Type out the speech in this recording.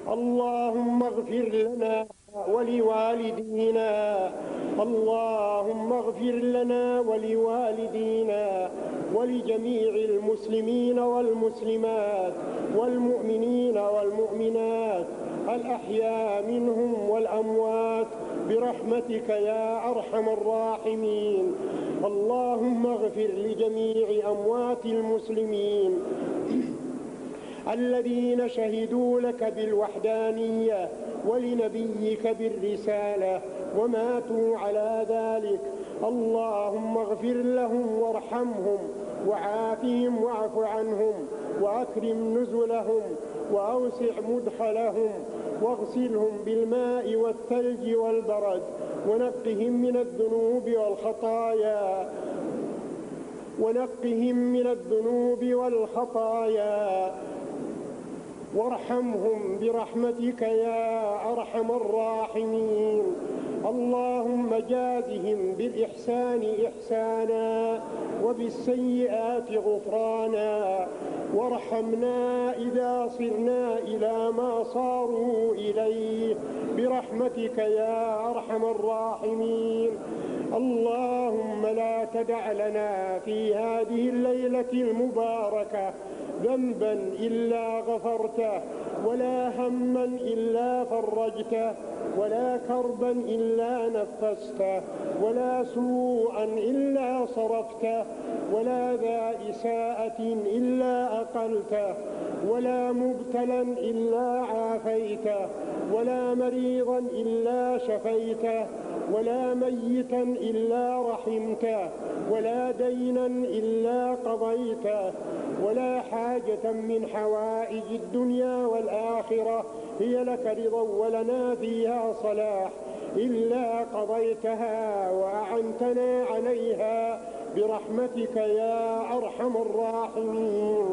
اللهم اغفر لنا ولوالدينا. اللهم اغفر لنا ولوالدينا ولجميع المسلمين والمسلمات والمؤمنين والمؤمنات الأحياء منهم والأموات برحمتك يا أرحم الراحمين. اللهم اغفر لجميع أموات المسلمين الذين شهدوا لك بالوحدانية ولنبيك بالرسالة وماتوا على ذلك. اللهم اغفر لهم وارحمهم وعافهم واعف عنهم وأكرم نزلهم وأوسع مدخلهم واغسلهم بالماء والثلج والبرد ونقهم من الذنوب والخطايا وارحمهم برحمتك يا أرحم الراحمين. اللهم جازهم بالإحسان إحسانا وبالسيئات غفرانا وارحمنا إذا صرنا إلى ما صاروا إليه برحمتك يا أرحم الراحمين. اللهم لا تدع لنا في هذه الليلة المباركة ذنبا إلا غفرته ولا هما إلا فرجته ولا كربا إلا نفسته ولا سوءا إلا صرفته ولا ذا إساءة إلا أقلته ولا مبتلا إلا عافيته ولا مريضا إلا شفيته ولا ميتا إلا رحمته ولا دينا إلا قضيته ولا حاجة من حوائج الدنيا والآخرة هي لك رضا ولنا فيها صلاح إلا قضيتها وأعنتنا عليها برحمتك يا أرحم الراحمين.